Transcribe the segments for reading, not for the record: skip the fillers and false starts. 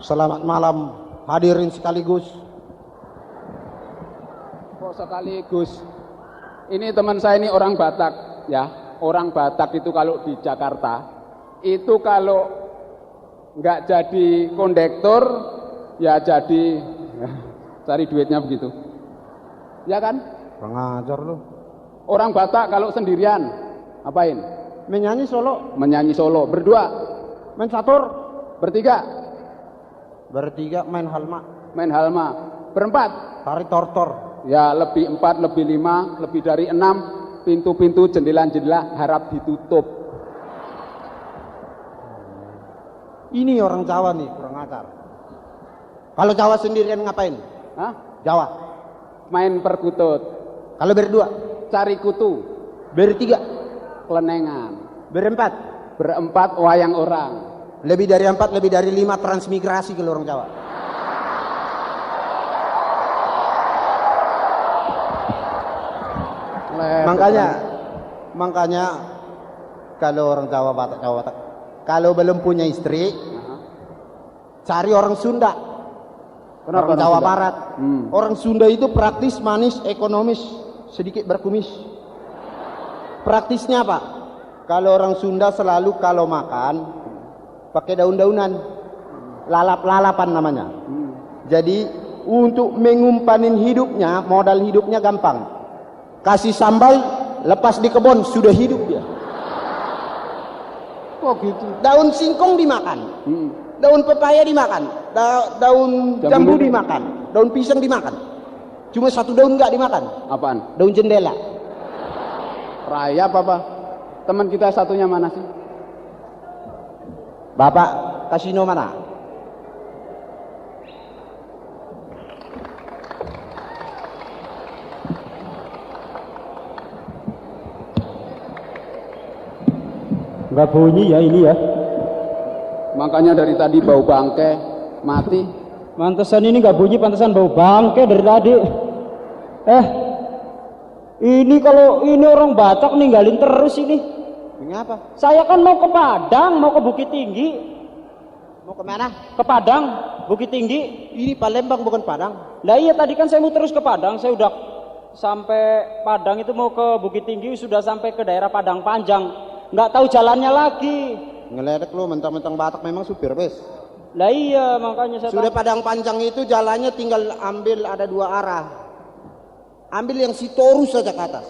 Selamat malam hadirin sekaligus. Kok sekaligus? Ini teman saya ini orang Batak ya. Orang Batak itu kalau di Jakarta itu kalau nggak jadi kondektur ya jadi cari duitnya begitu. Ya kan? Pengajar lu. Orang Batak kalau sendirian apain? Menyanyi solo. Menyanyi solo. Berdua? Main catur. Bertiga? Bertiga main halma. Main halma. Berempat? Tari tortor. Ya lebih 4, lebih 5, lebih dari 6. Pintu-pintu, jendela-jendela harap ditutup. Ini orang Jawa nih kurang ajar. Kalau Jawa sendirian ngapain? Hah? Jawa. Main perkutut. Kalau berdua? Cari kutu. Bertiga? Kelenengan. Berempat? Berempat wayang orang. Lebih dari 4, lebih dari 5 transmigrasi kalau orang Jawa. Makanya kalau orang Jawa Batak, kalau belum punya istri, cari orang Sunda. Kenapa orang Jawa Sunda? Barat. Orang Sunda itu praktis, manis, ekonomis, sedikit berkumis. Praktisnya apa? Kalau orang Sunda selalu kalau makan pakai daun-daunan, lalap-lalapan namanya. Jadi untuk mengumpanin hidupnya, modal hidupnya gampang. Kasih sambal, lepas di kebun sudah hidup dia. Kok gitu? Daun singkong dimakan, daun pepaya dimakan, daun jambu dimakan, daun pisang dimakan. Cuma satu daun nggak dimakan. Apaan? Daun jendela. Rayap apa? Teman kita satunya mana sih? Bapak kasino mana? Nggak bunyi ya ini ya. Makanya dari tadi bau bangke mati. Mantesan ini nggak bunyi, pantesan bau bangke dari tadi. Ini kalau ini orang Batak ninggalin terus ini. Mengapa? Saya kan mau ke Padang, mau ke Bukit Tinggi. Mau kemana? Ke Padang, Bukit Tinggi. Ini Palembang bukan Padang. Lah iya tadi kan saya mau terus ke Padang, saya udah sampai Padang itu mau ke Bukit Tinggi, sudah sampai ke daerah Padang Panjang. Nggak tahu jalannya lagi. Ngeledek lu mentang-mentang Batak memang supir bes. Lah iya makanya saya Sudah Padang Panjang itu jalannya tinggal ambil ada 2 arah. Ambil yang Sitorus saja ke atas.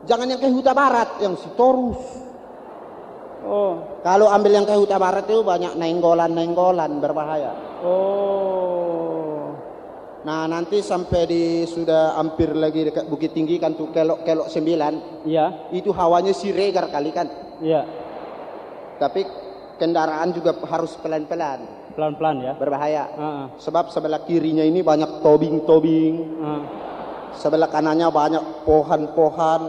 Jangan yang ke Huta Barat, yang Sitorus. Oh. Kalau ambil yang ke Huta Barat itu banyak nenggolan berbahaya. Oh. Nah nanti sampai sudah hampir lagi dekat Bukit Tinggi kan tuh kelok 9. Iya. Itu hawanya Siregar kali kan. Iya. Tapi kendaraan juga harus pelan-pelan. Pelan-pelan ya. Berbahaya. Sebab Sebab sebelah kirinya ini banyak tobing-tobing. Sebelah kanannya banyak pohon-pohon.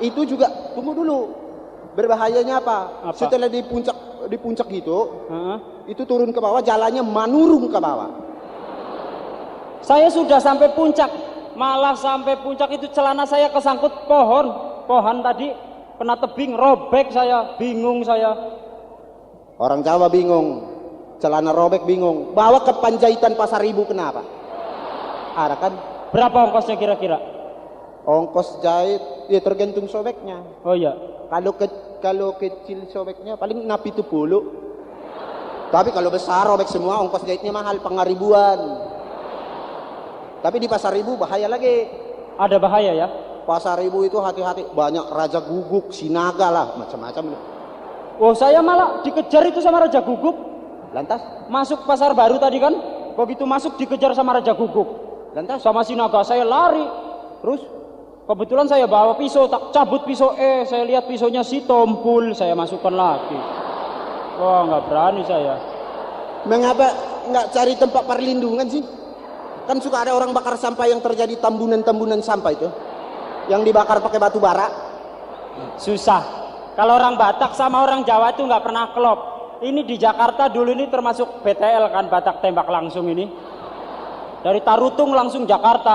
Itu juga tunggu dulu. Berbahayanya apa? Setelah di puncak gitu, itu turun ke bawah, jalannya menurun ke bawah. Saya sudah sampai puncak, malah sampai puncak itu celana saya kesangkut pohon tadi kena tebing, robek saya, bingung saya. Orang Jawa bingung, celana robek bingung. Bawa ke Panjaitan Pasar Ibu kenapa? Ada kan? Berapa ongkosnya kira-kira? Ongkos jahit ya tergantung sobeknya. Oh iya. Kalau kecil sobeknya paling napi 70. Tapi kalau besar robek semua ongkos jahitnya mahal, pengaribuan. Tapi di Pasar Ibu bahaya lagi. Ada bahaya ya? Pasar Ibu itu hati-hati, banyak raja guguk, sinaga lah, macam-macam. Oh saya malah dikejar itu sama Raja Guguk. Lantas? Masuk Pasar Baru tadi kan, begitu masuk dikejar sama Raja Guguk. Lantas? Sama sinaga saya lari. Terus kebetulan saya bawa pisau, tak cabut pisau, saya lihat pisaunya si tompul, saya masukkan lagi. Wah nggak berani saya. Mengapa nggak cari tempat perlindungan sih? Kan suka ada orang bakar sampah yang terjadi tambunan-tambunan sampah itu, yang dibakar pakai batu bara. Susah. Kalau orang Batak sama orang Jawa itu nggak pernah klop. Ini di Jakarta dulu ini termasuk BTL kan, Batak tembak langsung ini. Dari Tarutung langsung Jakarta,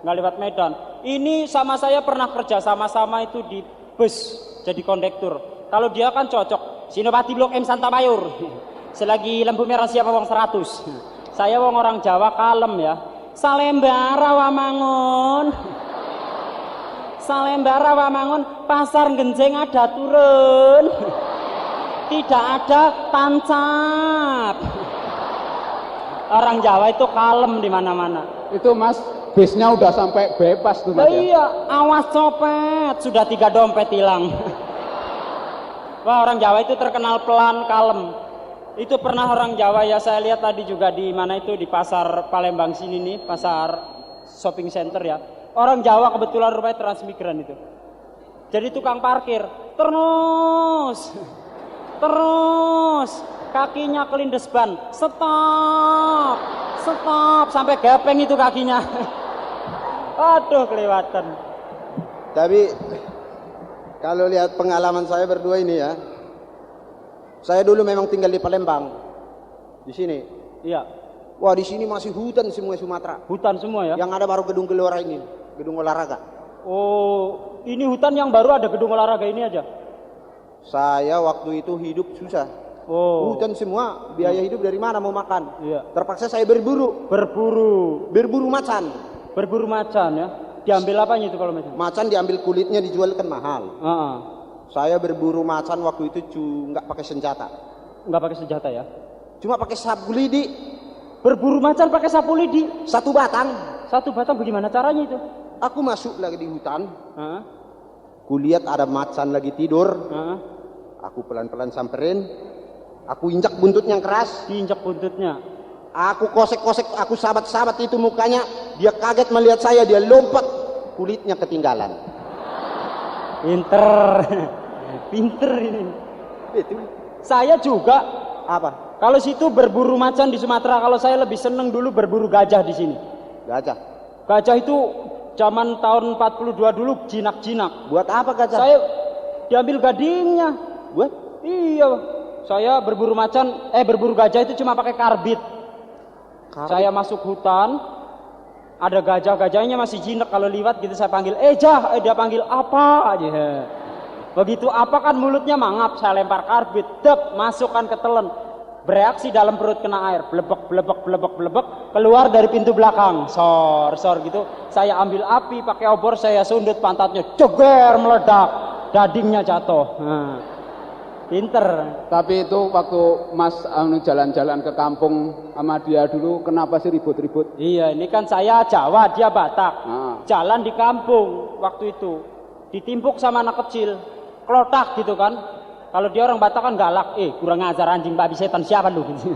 nggak lewat Medan. Ini sama saya pernah kerja sama-sama itu di bus jadi kondektur. Kalau dia kan cocok Sinopati Blok M Santa Mayor. Selagi lampu merah siapa wong 100. Saya wong orang Jawa kalem ya. Salembara wamangun. Salembara wamangun, pasar genjeng ada turun. Tidak ada tancap. Orang Jawa itu kalem di mana-mana. Itu Mas, bisnya udah sampai bebas tuh Mas. Iya, awas copet, sudah 3 dompet hilang. Wah, orang Jawa itu terkenal pelan, kalem. Itu pernah orang Jawa ya, saya lihat tadi juga di mana itu di pasar Palembang sini nih, pasar shopping center ya. Orang Jawa kebetulan rupanya transmigran itu. Jadi tukang parkir, terus kakinya kelindes ban, stop sampai gepeng itu kakinya. Aduh, kelewatan. Tapi kalau lihat pengalaman saya berdua ini ya, saya dulu memang tinggal di Palembang, di sini. Iya. Wah, di sini masih hutan semua Sumatera. Hutan semua ya? Yang ada baru gedung gelora ini, gedung olahraga. Oh, ini hutan yang baru ada gedung olahraga ini aja? Saya waktu itu hidup susah. Oh. Hutan semua, biaya hidup dari mana mau makan? Iya. Terpaksa saya berburu macan. Berburu macan ya? Diambil apanya itu kalau macan? Macan diambil kulitnya, dijual kan mahal. Saya berburu macan waktu itu nggak pakai senjata. Nggak pakai senjata ya? Cuma pakai sapu lidi. Berburu macan pakai sapu lidi? 1 batang. 1 batang bagaimana caranya itu? Aku masuk lagi di hutan. Kulihat ada macan lagi tidur. Aku pelan-pelan samperin. Aku injak buntutnya yang keras. Diinjak buntutnya. Aku kosek-kosek, aku sabat-sabat itu mukanya. Dia kaget melihat saya, dia lompat. Kulitnya ketinggalan. Pinter ini. Itu. Saya juga. Apa? Kalau situ berburu macan di Sumatera, kalau saya lebih seneng dulu berburu gajah di sini. Gajah. Gajah itu zaman tahun 42 dulu jinak-jinak. Buat apa gajah? Saya diambil gadingnya. Buat? Iya. Saya berburu berburu gajah itu cuma pakai karbit. Saya masuk hutan, ada gajah-gajahnya masih jinak, kalau liwat gitu saya panggil, dia panggil apa aja. Begitu apa kan mulutnya mangap, saya lempar karbit, masukkan ke telan. Bereaksi dalam perut kena air, blebek, keluar dari pintu belakang, sor gitu. Saya ambil api pakai obor, saya sundut pantatnya, ceger meledak, dagingnya jatuh. Pinter. Tapi itu waktu Mas jalan-jalan ke kampung sama dia dulu, kenapa sih ribut-ribut? Iya, ini kan saya Jawa, dia Batak. Jalan di kampung waktu itu, ditimpuk sama anak kecil, klotak gitu kan. Kalau dia orang Batak kan galak, kurang ajar anjing babi setan siapa lu gitu.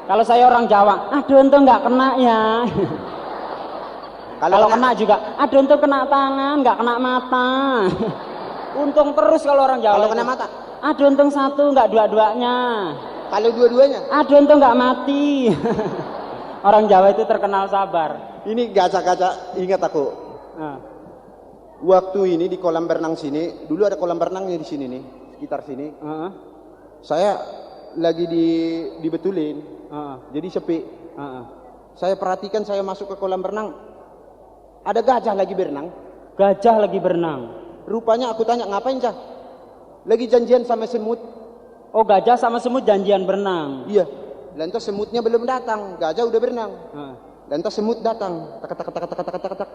Kalau saya orang Jawa, aduh untung nggak kena ya. Kalau kena juga, aduh untung kena tangan, nggak kena mata. Untung terus kalau orang Jawa. Kalau kena mata? Aduh untung 1, nggak dua-duanya. Kalau dua-duanya? Aduh untung nggak mati. Orang Jawa itu terkenal sabar. Ini gajah-gajah, ingat aku. Waktu ini di kolam berenang sini, dulu ada kolam berenangnya di sini nih, sekitar sini. Saya lagi dibetulin, jadi sepi. Saya perhatikan, saya masuk ke kolam berenang, ada gajah lagi berenang. Gajah lagi berenang. Rupanya aku tanya, ngapain Cah? Lagi janjian sama semut. Oh, gajah sama semut janjian berenang. Iya. Lantas semutnya belum datang, gajah udah berenang. Lantas semut datang, tak.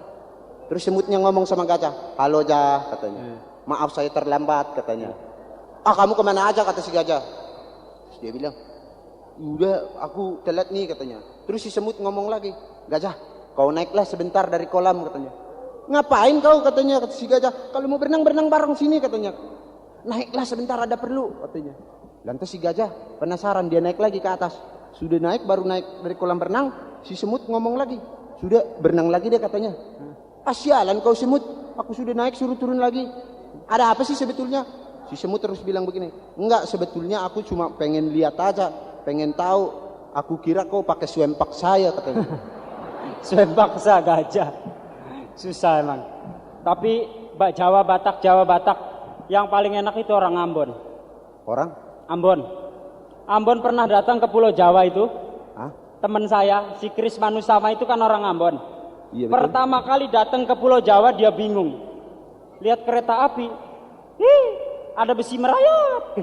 Terus semutnya ngomong sama gajah, halo Jah, katanya. Maaf saya terlambat, katanya. Kamu kemana aja, kata si gajah. Terus dia bilang, udah aku telat nih, katanya. Terus si semut ngomong lagi, gajah, kau naiklah sebentar dari kolam, katanya. Ngapain kau, katanya, kata si gajah. Kalau mau berenang bareng sini, katanya. Naiklah sebentar, ada perlu, katanya. Lantas si gajah penasaran, dia naik lagi ke atas. Sudah naik, baru naik dari kolam berenang, si semut ngomong lagi, sudah berenang lagi deh, katanya. Sialan kau semut, aku sudah naik suruh turun lagi. Ada apa sih sebetulnya? Si semut terus bilang begini, enggak, sebetulnya aku cuma pengen lihat aja, pengen tahu. Aku kira kau pakai swempak saya, katanya. Swempak saya gajah. Susah emang. Tapi Jawa Batak, yang paling enak itu orang Ambon. Orang? Ambon pernah datang ke Pulau Jawa itu. Hah? Teman saya, si Kris Manusama itu kan orang Ambon. Iya, Pertama kali datang ke Pulau Jawa dia bingung. Lihat kereta api, ada besi merayap.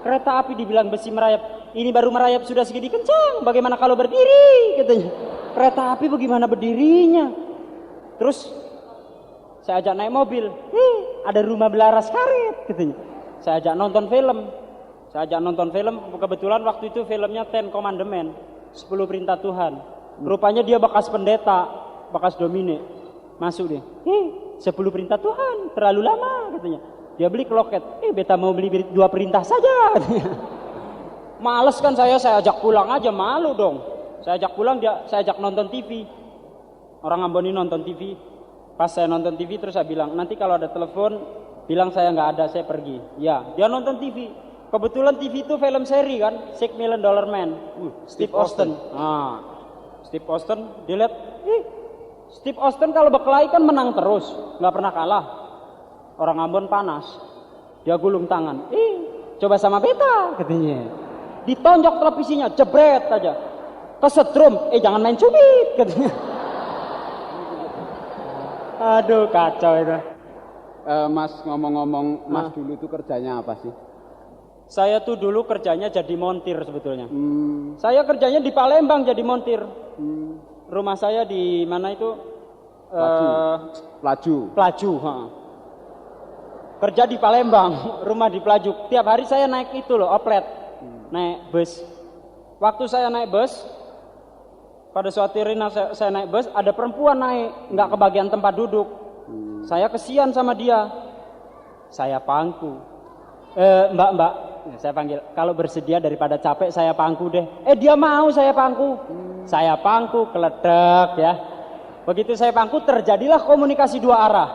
Kereta api dibilang besi merayap. ini baru merayap sudah segini kencang, bagaimana kalau berdiri, katanya. Kereta api bagaimana berdirinya? Terus saya ajak naik mobil, ada rumah belaras karet, katanya. Saya ajak nonton film, kebetulan waktu itu filmnya Ten Commandment, 10 perintah Tuhan. Rupanya dia bekas pendeta, bekas Domine. Masuk dia, 10 perintah Tuhan, terlalu lama, katanya. Dia beli kloket, beta mau beli 2 perintah saja, katanya. Males kan saya ajak pulang aja, malu dong. Saya ajak pulang, saya ajak nonton TV. Orang Ambon ini nonton TV. Pas saya nonton TV terus saya bilang, nanti kalau ada telepon, bilang saya nggak ada, saya pergi. Ya, dia nonton TV. Kebetulan TV itu film seri kan, $6 Million Man, Steve Austin. Steve Austin, dilihat, Steve Austin kalau berkelahi kan menang terus, nggak pernah kalah. Orang Ambon panas, dia gulung tangan. Coba sama beta, katanya. Ditonjok televisinya, jebret aja. Kesetrum, jangan main cubit, katanya. Aduh, kacau itu. Mas, ngomong-ngomong, Mas dulu itu kerjanya apa sih? Saya tuh dulu kerjanya jadi montir sebetulnya. Saya kerjanya di Palembang jadi montir. Rumah saya di mana itu? Pelaju. Kerja di Palembang, rumah di Pelaju. Tiap hari saya naik itu loh, oplet. Naik bus. Waktu saya naik bus, pada suatu hari saya naik bus, ada perempuan naik, nggak kebagian tempat duduk. Saya kesian sama dia. Saya pangku. Mbak, saya panggil. Kalau bersedia daripada capek saya pangku deh. Dia mau saya pangku. Saya pangku, keledek ya. Begitu saya pangku terjadilah komunikasi 2 arah.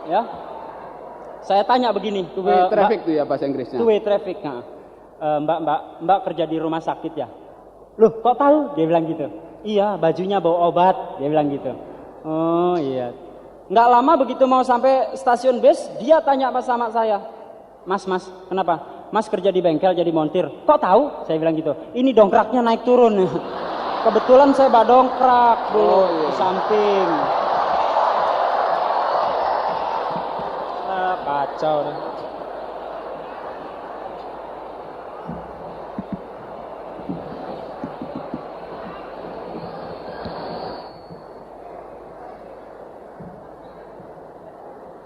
Ya. Saya tanya begini. Two way traffic tuh ya bahasa Inggrisnya. Two way traffic. Mbak kerja di rumah sakit ya? Loh, kok tahu? Dia bilang gitu. Iya, bajunya bawa obat. Dia bilang gitu. Oh iya. Nggak lama begitu mau sampai stasiun bis, dia tanya sama saya. Mas, kenapa? Mas kerja di bengkel jadi montir. Kok tahu? Saya bilang gitu. Ini dongkraknya naik turun. Kebetulan saya bawa dongkrak dulu di samping. Kacau deh.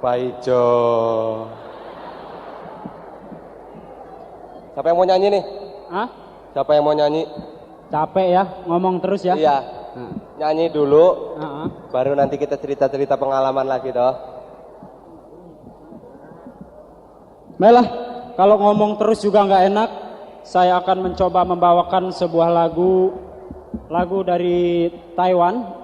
Pak Ijo. Siapa yang mau nyanyi nih? Hah? Siapa yang mau nyanyi? Capek ya, ngomong terus ya? Iya. Nyanyi dulu, Heeh. baru nanti kita cerita-cerita pengalaman lagi toh. Baiklah, kalau ngomong terus juga nggak enak, saya akan mencoba membawakan sebuah lagu dari Taiwan.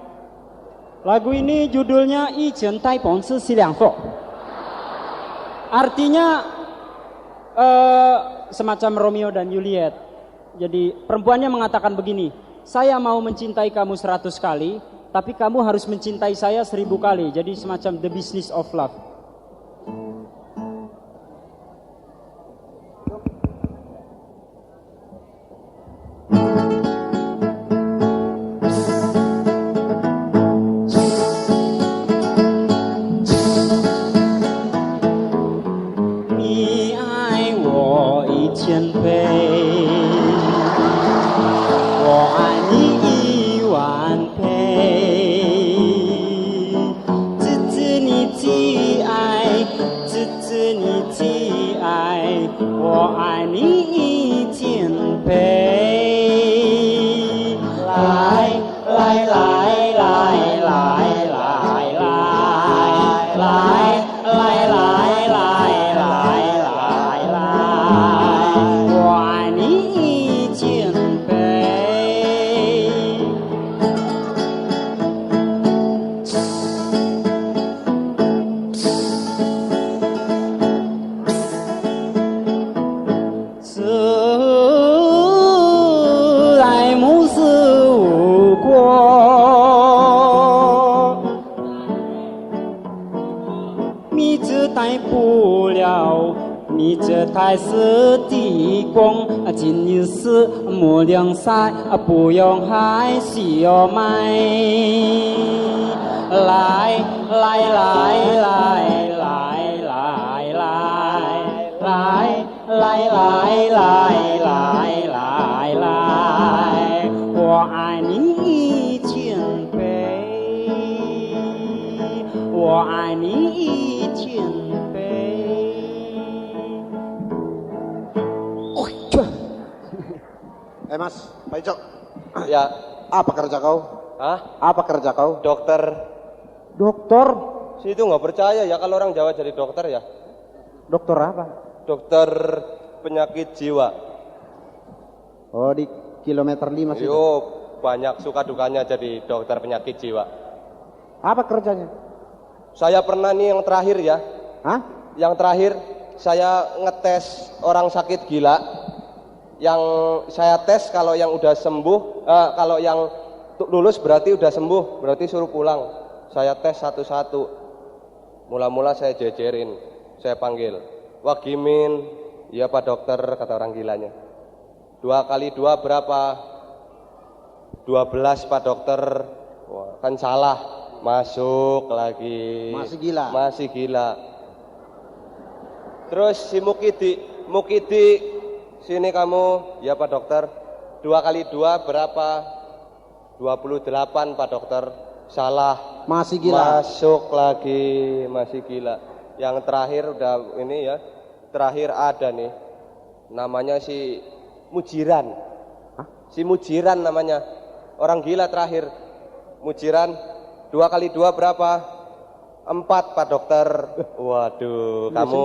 Lagu ini judulnya "一拳呆蹦是西凉说", artinya semacam Romeo dan Juliet. Jadi perempuannya mengatakan begini, saya mau mencintai kamu 100 kali, tapi kamu harus mencintai saya 1000 kali. Jadi semacam the business of love.不用害需要买，来来来来来来来来来来来来来来来，我爱你一千倍，我爱你一千倍。Mas, Pak Ico, Ya, apa kerja kau? hah? Apa kerja kau? Dokter. Dokter. Si itu nggak percaya ya kalau orang Jawa jadi dokter ya. Dokter apa? Dokter penyakit jiwa. Oh, di kilometer 5 situ. Yo, banyak suka dukanya jadi dokter penyakit jiwa. Apa kerjanya? Saya pernah nih yang terakhir ya. Hah? Yang terakhir saya ngetes orang sakit gila. Yang saya tes kalau yang udah sembuh, kalau yang lulus berarti udah sembuh, berarti suruh pulang. Saya tes satu-satu. Mula-mula saya jejerin, saya panggil. Wah Gimin, iya Pak Dokter, kata orang gilanya. 2 kali 2 berapa? 12 Pak Dokter. Wah, kan salah. Masuk lagi. Masih gila. Masih gila. Terus si Mukidi, sini kamu, ya Pak Dokter. 2 kali 2 berapa? 28 Pak Dokter. Salah. Masih gila. Masuk lagi, masih gila. Yang terakhir udah ini ya. Terakhir ada nih. Namanya si Mujiran. Hah? Si Mujiran namanya. Orang gila terakhir. Mujiran 2 kali 2 berapa? 4 Pak Dokter. Waduh, kamu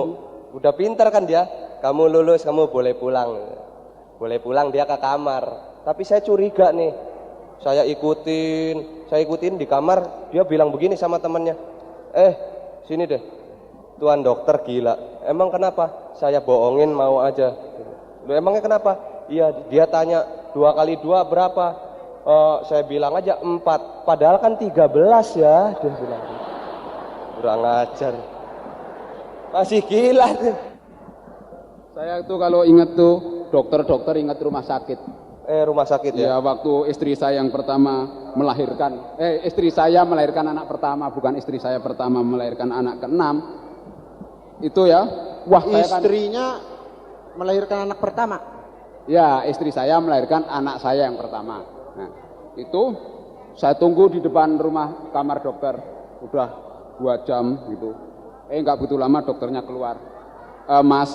udah pintar kan dia? Kamu lulus, kamu boleh pulang. Boleh pulang dia ke kamar. Tapi saya curiga nih. Saya ikutin di kamar. Dia bilang begini sama temannya. Sini deh. Tuan dokter gila. Emang kenapa? Saya bohongin mau aja. Loh, emangnya kenapa? Iya, dia tanya 2 kali 2 berapa? Saya bilang aja 4. Padahal kan 13 ya. Dia bilang. Kurang ajar. Masih gila tuh. Saya tuh kalau ingat tuh dokter-dokter ingat rumah sakit. Rumah sakit ya? Ya, waktu istri saya yang pertama melahirkan, istri saya melahirkan anak pertama, bukan istri saya pertama melahirkan anak ke-6. Itu ya, wah saya kan, Istrinya melahirkan anak pertama. ya istri saya melahirkan anak saya yang pertama. Nah, itu saya tunggu di depan rumah kamar dokter, udah 2 jam gitu. Nggak butuh lama dokternya keluar. Mas,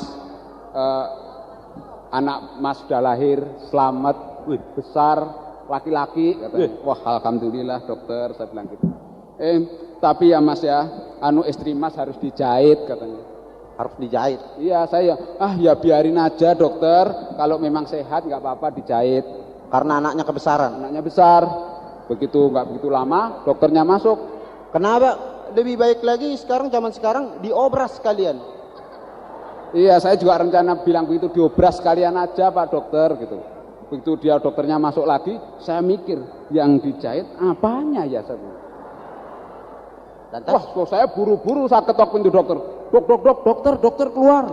anak mas sudah lahir, selamat, besar, laki-laki, katanya. Wah alhamdulillah dokter, saya bilang gitu. Tapi ya mas ya, istri mas harus dijahit katanya. Harus dijahit. Iya saya, ya biarin aja dokter, kalau memang sehat nggak apa-apa dijahit. Karena anaknya kebesaran. Anaknya besar, nggak begitu lama, dokternya masuk. Kenapa? Lebih baik lagi sekarang, zaman sekarang diobras kalian. Iya, saya juga rencana bilang begitu, diobras sekalian aja Pak Dokter gitu. Begitu dia dokternya masuk lagi, saya mikir yang dijahit apanya ya saya. Lantas? Wah, kok saya buru-buru saya ketok pintu dokter. Dokter keluar.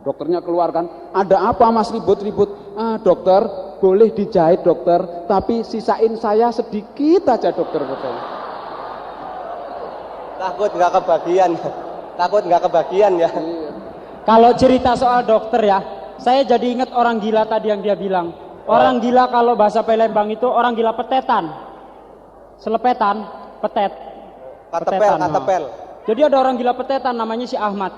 Dokternya keluar kan, ada apa mas ribut-ribut? Dokter, boleh dijahit dokter, tapi sisain saya sedikit aja dokter. Takut nggak kebagian ya. Kalau cerita soal dokter ya, saya jadi ingat orang gila tadi yang dia bilang. Orang gila kalau bahasa Palembang itu orang gila petetan. Selepetan, petet. Katepel. Jadi ada orang gila petetan namanya si Ahmad.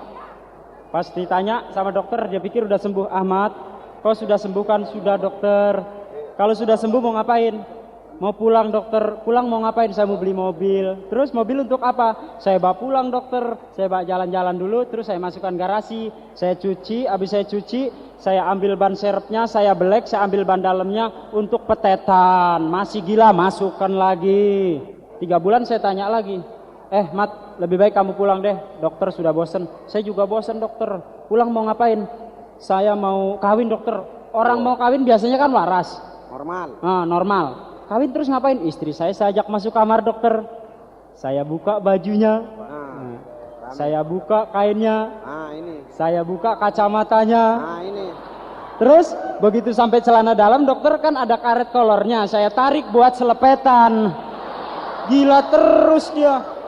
Pas ditanya sama dokter, dia pikir udah sembuh. Ahmad, kau sudah sembuh kan? Sudah dokter. Kalau sudah sembuh mau ngapain? Mau pulang dokter. Pulang mau ngapain? Saya mau beli mobil. Terus mobil untuk apa? Saya bawa pulang dokter. Saya bawa jalan-jalan dulu. Terus saya masukkan garasi. Saya cuci. Habis saya cuci, saya ambil ban serepnya. Saya belek. Saya ambil ban dalamnya untuk petetan. Masih gila, masukkan lagi. 3 bulan saya tanya lagi. Mat, lebih baik kamu pulang deh. Dokter sudah bosen. Saya juga bosen dokter. Pulang mau ngapain? Saya mau kawin dokter. Orang mau kawin biasanya kan waras. Normal. Normal. Kawin terus ngapain? Istri saya ajak masuk kamar dokter. Saya buka bajunya. Saya buka kainnya. Ini. Saya buka kacamatanya. Ini. Terus begitu sampai celana dalam dokter kan ada karet kolornya. Saya tarik buat selepetan. Gila terus dia.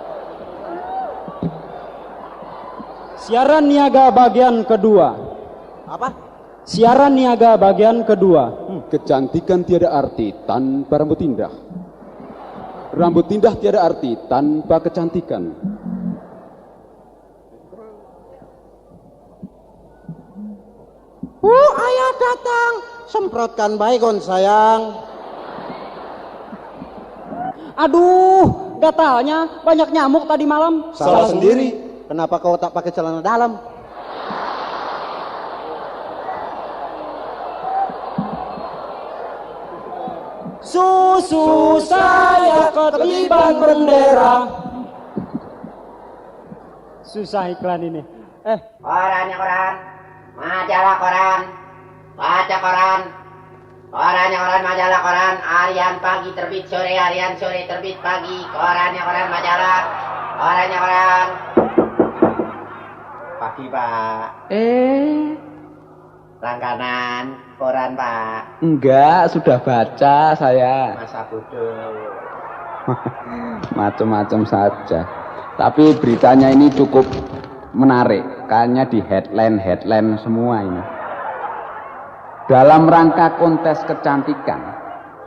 Siaran niaga bagian kedua. Apa? Siaran niaga bagian kedua. Kecantikan tiada arti tanpa rambut indah. Rambut indah tiada arti tanpa kecantikan. Ayah datang. Semprotkan baygon sayang. Aduh, gatalnya banyak nyamuk tadi malam. Salah sendiri. Kenapa kau tak pakai celana dalam? Susu saya ketiban bendera. Susah iklan ini. Korannya koran, majalah koran, baca koran, korannya koran, majalah koran, harian pagi terbit sore, harian sore terbit pagi, korannya koran, majalah, korannya koran. Pagi Pak. Langganan koran Pak. Enggak, sudah baca saya. Masa bodoh. Macam-macam saja. Tapi beritanya ini cukup menarik. Kayaknya di headline semua ini. Dalam rangka kontes kecantikan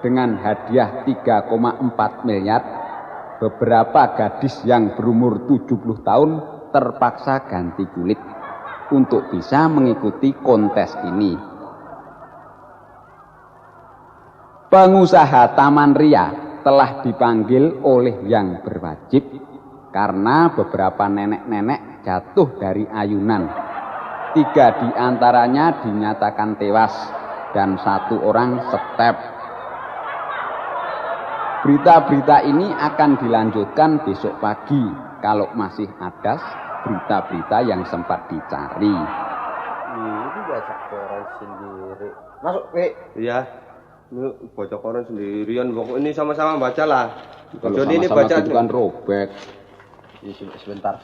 dengan hadiah 3,4 miliar, beberapa gadis yang berumur 70 tahun terpaksa ganti kulit untuk bisa mengikuti kontes ini. Pengusaha Taman Ria telah dipanggil oleh yang berwajib karena beberapa nenek-nenek jatuh dari ayunan. 3 di antaranya dinyatakan tewas dan 1 orang step. Berita-berita ini akan dilanjutkan besok pagi kalau masih ada berita-berita yang sempat dicari. Ini baca koran sendiri. Masuk, P. Iya. Ini baca koran sendirian. Ini sama-sama baca lah. Kalau Jadi ini sama-sama baca gitu kan robek. Sebentar.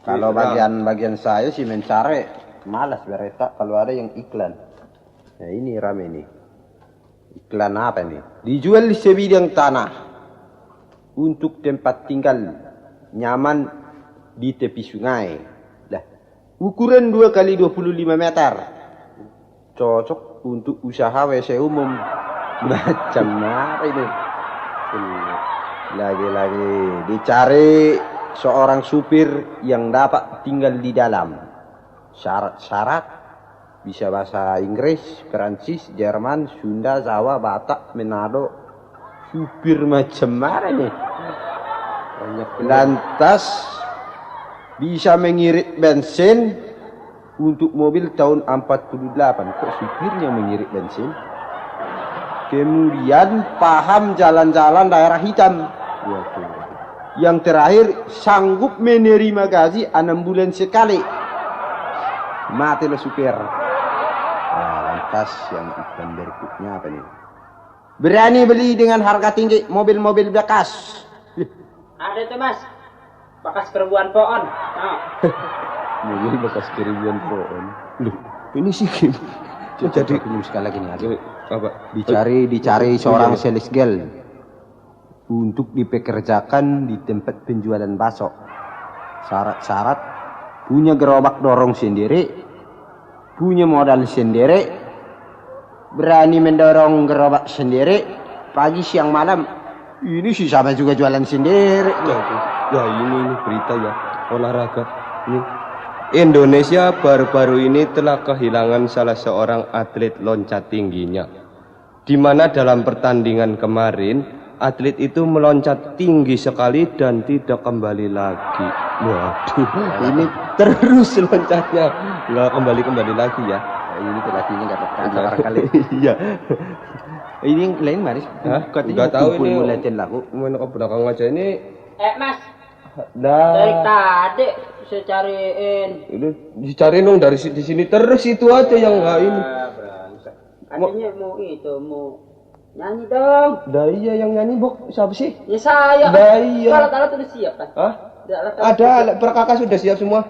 Kalau bagian saya sih mencari, malas berita kalau ada yang iklan. Nah ini rame nih. Iklan apa nih? Dijual di sebidang tanah untuk tempat tinggal nyaman di tepi sungai. Lah, ukuran 2 kali 25 meter. Cocok untuk usaha WC umum. Macam apa ini? Lagi-lagi dicari seorang supir yang dapat tinggal di dalam. Syarat-syarat bisa bahasa Inggris, Perancis, Jerman, Sunda, Jawa, Batak, Manado. Supir macam mana nih? Lantas bisa mengirit bensin untuk mobil tahun 48. Kok supirnya mengirit bensin? Kemudian paham jalan-jalan daerah hitam. Yang terakhir sanggup menerima gaji 6 bulan sekali. Matilah supir. Nah, lantas yang iklan berikutnya apa nih? Berani beli dengan harga tinggi mobil-mobil bekas. Ada tuh Mas, bekas keribuan pohon. Mobil bekas keribuan pohon. Loh, ini sih jadi sekali lagi nih. apa? Dicari seorang sales girl untuk dipekerjakan di tempat penjualan bakso. Syarat-syarat punya gerobak dorong sendiri, punya modal sendiri, berani mendorong gerobak sendiri, pagi siang malam. Ini sih sama juga jualan sendiri. Ya ini berita ya, olahraga. Ini Indonesia baru-baru ini telah kehilangan salah seorang atlet loncat tingginya. Di mana dalam pertandingan kemarin atlet itu meloncat tinggi sekali dan tidak kembali lagi. Waduh, ini terus loncatnya, nggak kembali lagi ya. Ini pelatihnya nggak dapat kali. Iya. Ini yang lain Maris. Nggak tahu ini. Ngeliatin lagu. Main ke belakang aja ini. Mas, dari tadi saya cariin. Ini dicari dong dari di sini terus itu aja yang nggak ini. Katanya mau nyanyi dong. Dah iya yang nyanyi Bok, siapa sih? Ya saya. Dah iya. Alat-alat sudah siap kan? Hah? Ada alat perkakas sudah siap semua.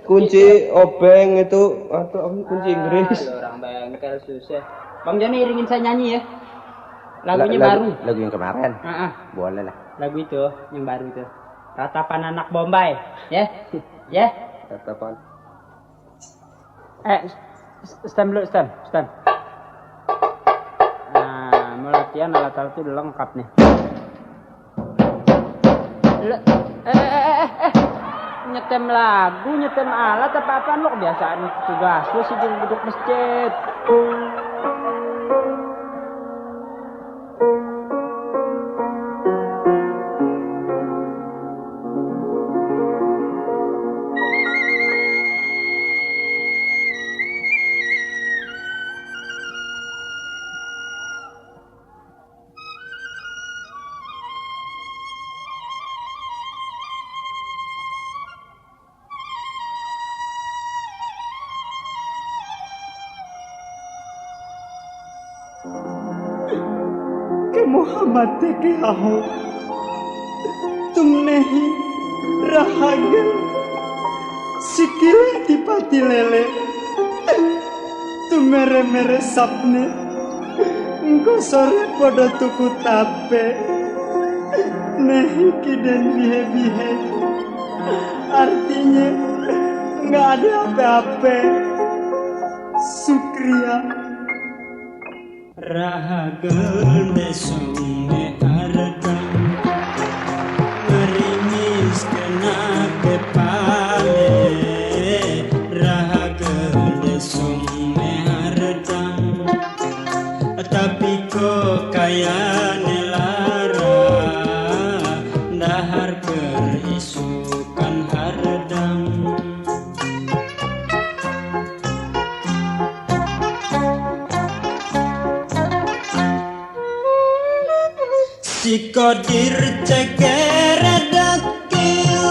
Kunci obeng itu atau kunci Inggris. Orang bengkel susah. Bang Joni iringin saya nyanyi ya. Lagunya baru. Lagu yang kemarin. Boleh lah. Lagu itu yang baru itu. Ratapan anak Bombay, ya. Ya. Ratapan. Stand dulu, stand. Nah, mau latihan alat-alat itu udah lengkap nih. Nyetem lagu, nyetem alat apa-apaan lo kebiasaan tugas lo sih duduk masjid. Muhammad ke aho tum nehi rahagel sikile tipati lele tum mere sapne engko sore podo tuku tape nehi kiden bihe artinya nggak ada apa-apa. Sukria rahagel desonge aradam merimis kena kepale rahagel desonge aradam tapi kok kaya nelara dahar kerisukan haradam. Sikodir cekere dakil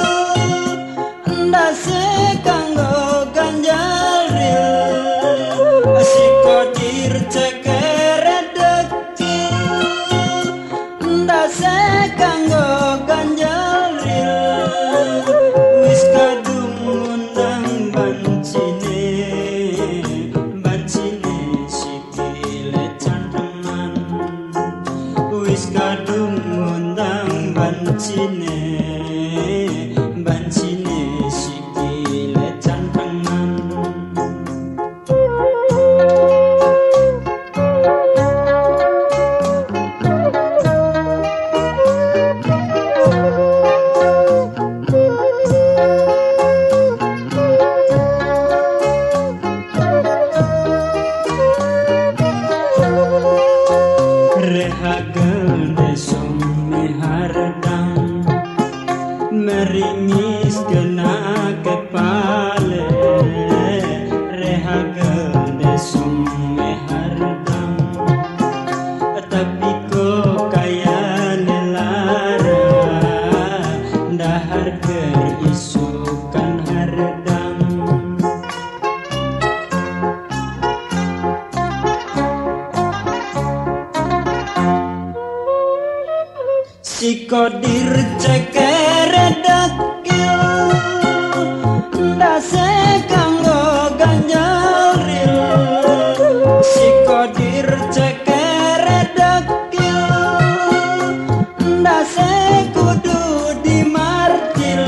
ndase kanggo ganjaril sikodir cekere dakil ndase kanggo ganjaril wis kadung undang bancine sikile canteman wis kadung undang bancine sikile cantengan. Rehagel desong mehardang meringis kena kepale rehagel desong mehardang tapi kok kaya nelara dahar kerisukan hardang. Sikodir cekere dakil ndase kanggo ganjaril sikodir cekere dakil ndase kudu dimartil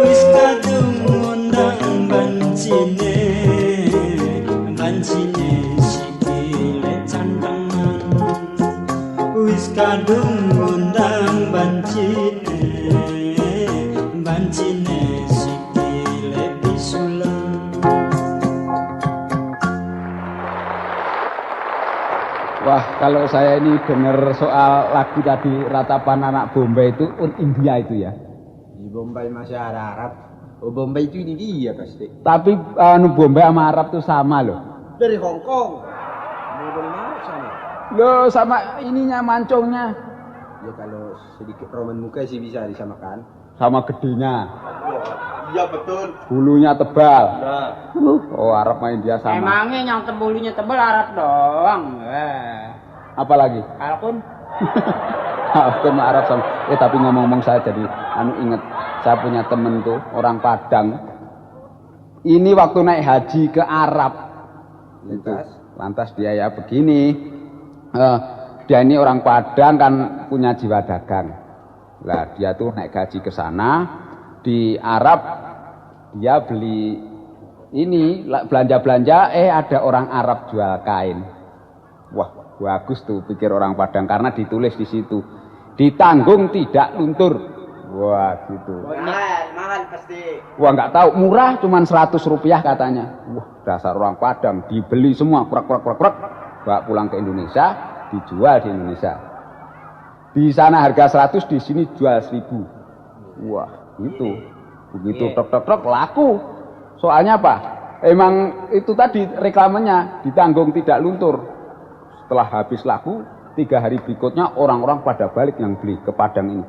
wis kadung undang bancine sikile cantengan wis kadung undang bancine sikile bisulang. Wah, kalau saya ini dengar soal lagu tadi Ratapan Anak Bombay itu India itu ya. Di Bombay masih ada Arab. Oh, Bombay itu ini dia pasti. Tapi Bombay sama Arab itu sama loh. Dari Hong Kong. Mau dari mana sana? Loh, sama ininya mancungnya. Ya kalau sedikit roman muka sih bisa disamakan. Sama gedenya. Iya betul. Bulunya tebal. Nah. Oh, Arab main dia sama. Emangnya yang bulunya tebal Arab doang. Apalagi? Kalkun. Kalkun Arab sama. Tapi ngomong-ngomong saya jadi inget. Saya punya temen tuh orang Padang. Ini waktu naik haji ke Arab. Lantas dia ya begini. Dia ini orang Padang kan punya jiwa dagang. Lah dia tuh naik haji ke sana di Arab dia beli ini belanja-belanja, ada orang Arab jual kain. Wah, bagus tuh pikir orang Padang karena ditulis di situ. Ditanggung tidak luntur. Wah, gitu. Mahal pasti. Wah, nggak tahu, murah cuman 100 rupiah katanya. Wah, dasar orang Padang, dibeli semua, krek, bawa pulang ke Indonesia, dijual di Indonesia. Di sana harga 100, di sini jual 1000. Wah, itu. Begitu tok laku. Soalnya apa? Emang itu tadi reklamenya ditanggung tidak luntur. Setelah habis laku, 3 hari berikutnya orang-orang pada balik yang beli ke Padang ini.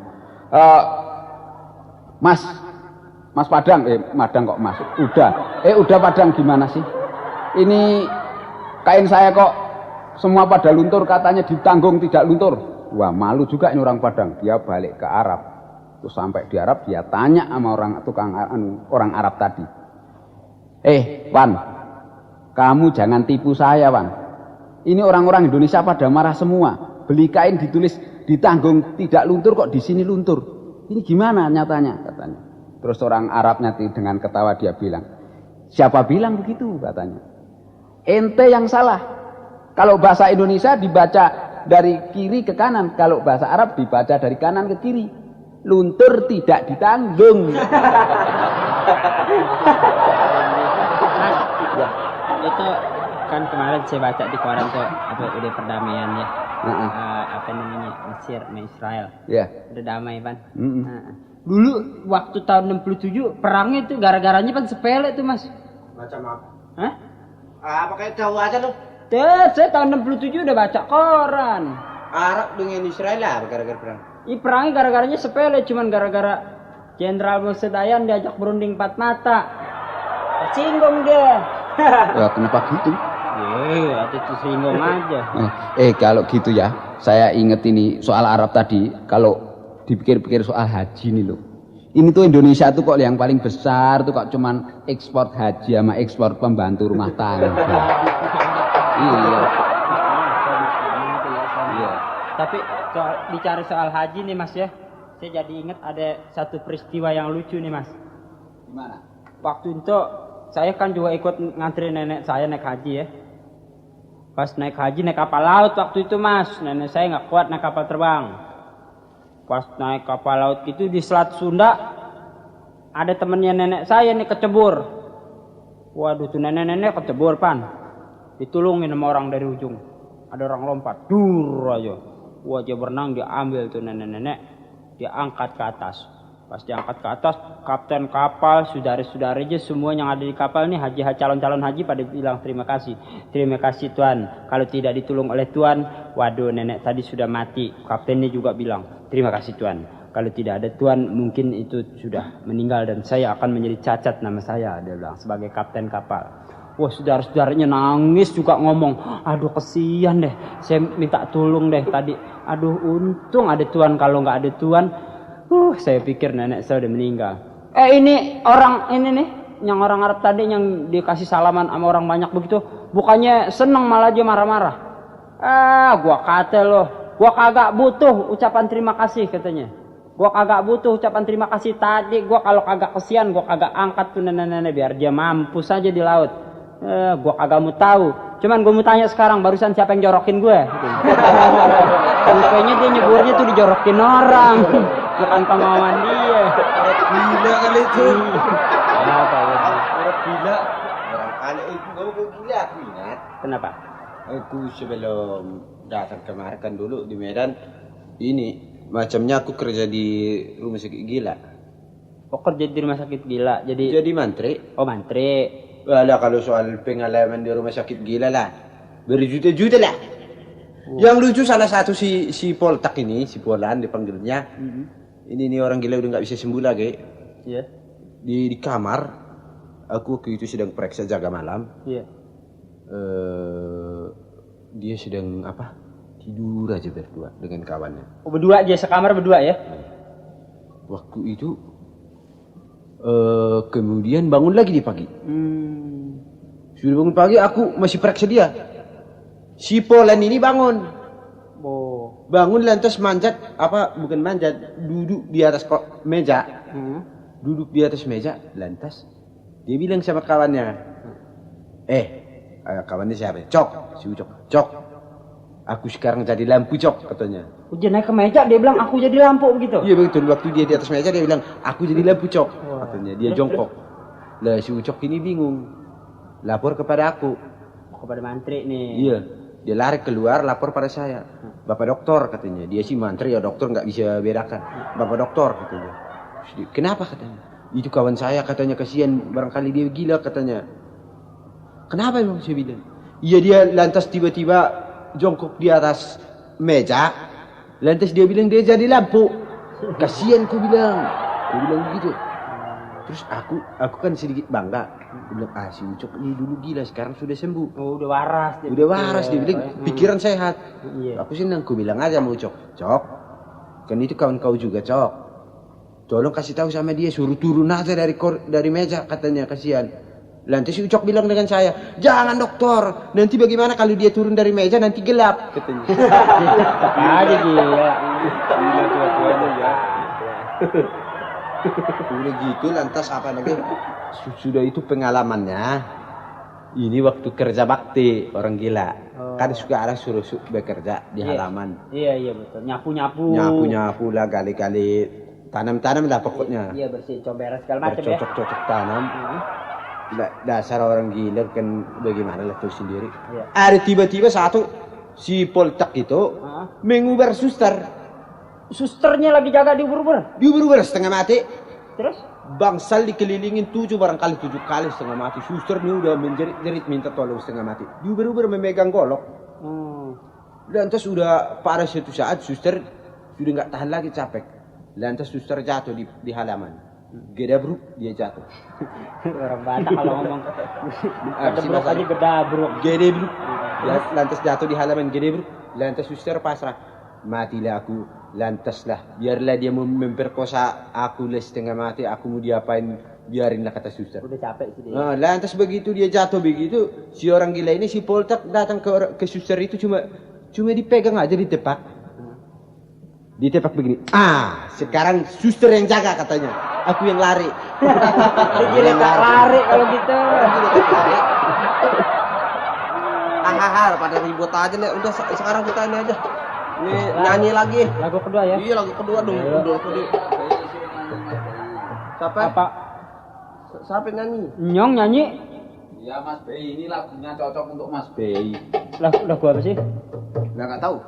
Mas Padang, Madang kok Mas? Udah Padang gimana sih? Ini kain saya kok semua pada luntur, katanya ditanggung tidak luntur. Wah, malu juga ini orang Padang. Dia balik ke Arab. Terus sampai di Arab dia tanya sama orang Arab tadi. Wan, kamu jangan tipu saya, Wan. Ini orang-orang Indonesia pada marah semua. Beli kain ditulis ditanggung tidak luntur, kok di sini luntur. Ini gimana nyatanya, katanya. Terus orang Arabnya dengan ketawa dia bilang, siapa bilang begitu, katanya. Ente yang salah. Kalau bahasa Indonesia dibaca dari kiri ke kanan, kalau bahasa Arab dibaca dari kanan ke kiri. Luntur tidak ditanggung. Itu kan kemarin saya baca di koran tuh udah perdamaian ya. Apa namanya, Mesir sama Israel. Udah damai, Pan. Dulu waktu tahun 67 perangnya itu gara-garanya kan sepele tuh, Mas. Macam apa? Hah? Pakai tahu aja lu. Saya tahun 67 udah baca koran. Arab dengan Israel lah gara-gara perang. Perangnya gara-garanya sepele, cuman gara-gara Jenderal Moshe Dayan diajak berunding 4 mata. Tersinggung dia. Ya, kenapa gitu? Itu singgung aja. Kalau gitu ya, saya inget ini soal Arab tadi. Kalau dipikir-pikir soal haji nih loh. Ini tuh Indonesia tuh kok yang paling besar tuh kok cuman ekspor haji sama ekspor pembantu rumah tangga. Iya. Tapi bicara soal haji nih, Mas ya, saya jadi ingat ada satu peristiwa yang lucu nih, Mas. Gimana? Waktu itu saya kan juga ikut ngantri nenek saya naik haji ya. Pas naik haji naik kapal laut waktu itu, Mas. Nenek saya nggak kuat naik kapal terbang. Pas naik kapal laut itu di Selat Sunda ada temennya nenek saya nih kecebur. Waduh, tuh nenek-nenek kecebur, Pan. Ditulungin sama orang dari ujung. Ada orang lompat, dur aja. Wah, dia berenang, dia ambil tuh nenek-nenek, dia angkat ke atas. Pas diangkat ke atas, kapten kapal, saudara-saudaranya semua yang ada di kapal ini calon-calon haji pada bilang terima kasih. Terima kasih Tuan. Kalau tidak ditolong oleh Tuan, waduh nenek tadi sudah mati. Kaptennya juga bilang, terima kasih Tuan. Kalau tidak ada Tuan, mungkin itu sudah meninggal dan saya akan menjadi cacat nama saya, dia bilang, sebagai kapten kapal. Wah, saudara-saudaranya nangis juga ngomong, aduh kesian deh, saya minta tolong deh tadi. Aduh, untung ada Tuan, kalau nggak ada Tuan, saya pikir nenek saya udah meninggal. Ini orang ini nih, yang orang Arab tadi yang dikasih salaman sama orang banyak begitu, bukannya seneng malah dia marah-marah. Gua kata loh, gua kagak butuh ucapan terima kasih katanya. Gua kagak butuh ucapan terima kasih tadi, gua kalau kagak kesian, gua kagak angkat tuh nenek-nenek biar dia mampus aja di laut. Gua kagak mau tahu. Cuman gua mau tanya sekarang, barusan siapa yang jorokin gue? Rupanya dia nyeburnya tuh dijorokin orang, bukan pengalaman dia. Gila kali itu. Apa lagi? Gila. Barangkali itu kamu gila, aku ingat. Kenapa? Aku sebelum datang kemarin kan dulu di Medan, ini macamnya aku kerja di rumah sakit gila. Oh, kerja di rumah sakit gila, Jadi mantri. Oh, mantri. Walah, kalau soal pengalaman di rumah sakit gila lah, berjuta-juta lah. Yang lucu salah satu si Poltak ini, si Polan dipanggilnya. Ini orang gila udah nggak bisa sembuh lagi. Iya. Di kamar, aku waktu itu sedang periksa jaga malam. Iya. Dia sedang apa? Tidur aja berdua dengan kawannya. Oh, berdua aja, sekamar berdua ya? Waktu itu kemudian bangun lagi di pagi. Sudah bangun pagi, aku masih periksa dia. Si Polan ini bangun. Bangun lantas manjat, bukan manjat, duduk di atas meja. Duduk di atas meja, lantas dia bilang sama kawannya, Kawannya siapa? Cok, si Ucok. Cok, aku sekarang jadi lampu, Cok, katanya. Dia naik ke meja, dia bilang aku jadi lampu begitu. Iya betul, waktu dia di atas meja dia bilang aku jadi lampu, Cok, katanya. Dia jongkok. Lah si Ucok ini bingung, lapor kepada aku. Kepada mantri nih. Iya, dia lari keluar lapor pada saya. Bapak dokter katanya, dia sih mantri ya dokter nggak bisa bedakan. Bapak dokter katanya. Kenapa katanya? Itu kawan saya katanya, kasihan barangkali dia gila katanya. Kenapa emang saya bilang? Iya dia lantas tiba-tiba jongkok di atas meja. Lantas dia bilang dia jadi lampu. Kasihan ku bilang. Dia bilang begitu. Terus aku kan sedikit bangga. Dia bilang, si Ucok ini dulu gila, sekarang sudah sembuh. Oh, udah waras. Udah waras, dia bilang pikiran sehat. Iya. Aku senang, ku bilang aja sama Ucok. Cok, kan itu kawan kau juga, Cok. Tolong kasih tahu sama dia, suruh turun aja dari meja katanya, kasihan. Lantas si Ucok bilang dengan saya, jangan dokter, nanti bagaimana kalau dia turun dari meja nanti gelap katanya. Aja gila. Gila tua-tuanya ya. Udah gitu lantas apa lagi? Sudah itu pengalamannya. Ini waktu kerja bakti orang gila. Kan suka ada suruh bekerja di halaman. Iya betul. Nyapu-nyapu. Nyapu-nyapu lah, gali-gali, tanam-tanam lah pokoknya. Iya bersih, comberes segala macam ya. Cocok-cocok tanam. Dasar orang gila kan bagaimana lah tahu sendiri. Iya. Ada tiba-tiba satu si Poltak itu mengubah suster. Susternya lagi jaga di ubur-ubur. Di ubur-ubur setengah mati. Terus? Bangsal dikelilingin barangkali 7 kali setengah mati. Suster ini udah menjerit-jerit minta tolong setengah mati. Di ubur-ubur memegang golok. Lantas udah pada suatu saat suster sudah nggak tahan lagi, capek. Lantas suster jatuh di halaman. Gedabruk dia jatuh. Orang Batak kalau ngomong gedabruk aja gedabruk. Gedebruk. Lantas jatuh di halaman gedebruk. Lantas suster pasrah. Matilah aku. Lantas lah, biarlah dia memperkosa aku lah setengah mati, aku mau diapain, biarinlah kata suster. Udah capek sih dia. Lantas begitu dia jatuh begitu, si orang gila ini si Poltak datang ke suster itu cuma dipegang aja, ditepak. Ditepak begini. Sekarang suster yang jaga katanya, aku yang lari. Gila lari kalau gitu. Pada ribut aja nih, udah sekarang kita ini aja. Ini nyanyi lagi. Lagu kedua ya? Iya, lagu kedua dong. Siapa nyanyi? Nyong nyanyi. Ya Mas Bey, ini lagunya cocok untuk Mas Bey. Lagu apa sih? Nggak tahu.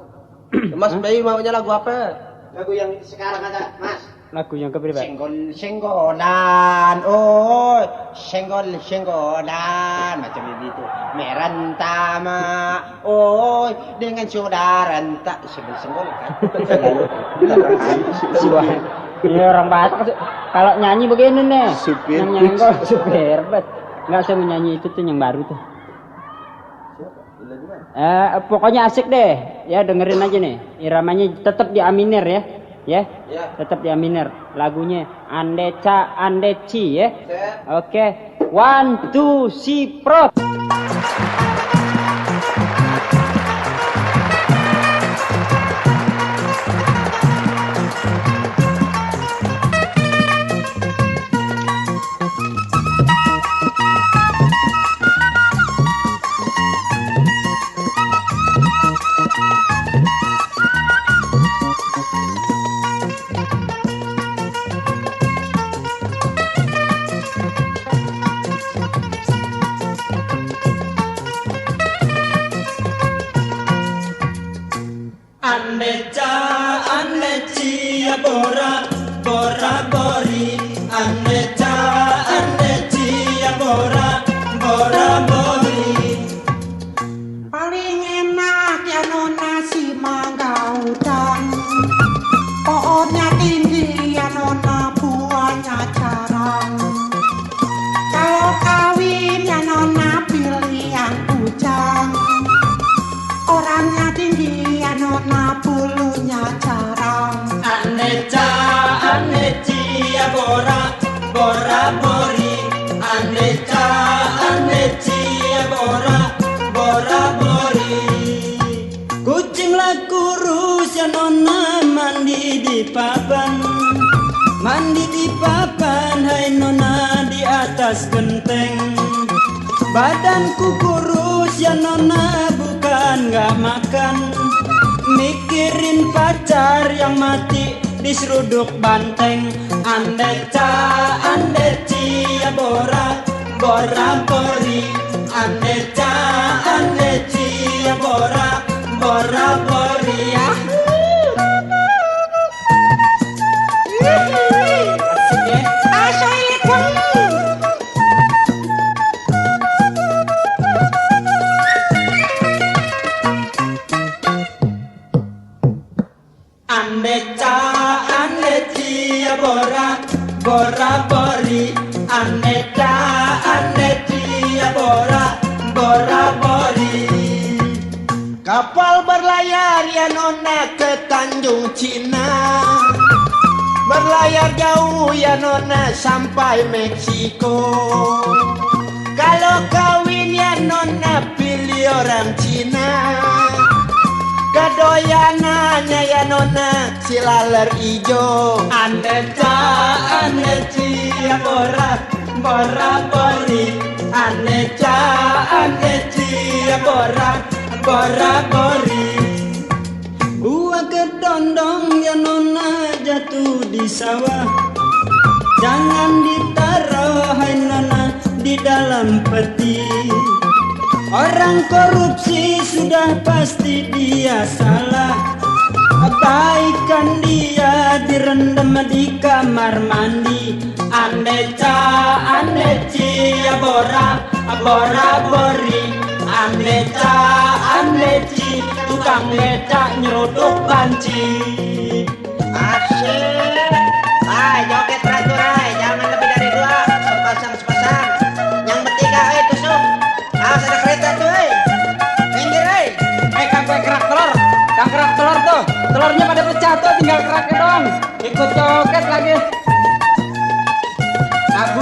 Mas Bey maunya lagu apa? Lagu yang sekarang ada, Mas. Lagu yang keberapa? Senggol-senggolan, senggol-senggolan, macam begitu. Merantama, dengan saudara tak senggol-senggol kan. Ini orang Batak kalau nyanyi begini nih. Supir. Yang nyanggol supir bet. Enggak usah nyanyi itu tuh yang baru tuh. Pokoknya asik deh. Ya dengerin aja nih. Iramanya tetap di A minor ya. Ya, tetap di A minor. Lagunya Andeca Andeci ya. Oke. 1 2 3 pro. Andeca, andeci, bora, bora, bori. Andeca, andeci, bora, bora, bori. Paling enak ya nona si mangga udang. Pohonnya tinggi ya nona, buahnya jarang. Kalau kawin ya nona pilih yang bujang. Orangnya tinggi ya nona, bulunya jarang. Andeca, andeci, bora, bora, bori. Andeca, andeci, bora, bora, bori. Kucing kurus ya nona, mandi di papan. Mandi di papan, hai nona di atas genteng. Badanku kurus ya nona, bukan gak makan. Mikirin pacar yang mati di seruduk banteng. Andeca, andeci ya bora, bora bori. Andeca, andeci ya bora, bora bori ya. Asik ya. Andeca, andeci ya bora, bora bori. Andeca, andeci ya bora, bora bori. Kapal berlayar ya nona ke Tanjung Cina. Berlayar jauh ya nona sampai Meksiko. Kalau kawin ya nona pilih orang Cina. Kedoyanannya ya nona si laler ijo. Andeca, andeci ya bora, bora bori. Andeca, andeci ya bora, bora bori. Buah kedondong ya nona jatuh di sawah. Jangan ditaruh hai nona di dalam peti. Orang korupsi sudah pasti dia salah. Abaikan dia direndam di kamar mandi. Andeca, andeci ya bora, bora bori. Andeca, andeci tukang becak nyeruduk banci. Asik. Hai, joget teratur hai, jangan lebih dari 2. Sepasang. Yang bertiga tusuk. Awas ada kereta tuh hai. Minggir hai. Kang gue kerak telur. Kang kerak telur tuh. Telurnya pada pecah tuh, tinggal keraknya doang. Ikut joget lagi. Aku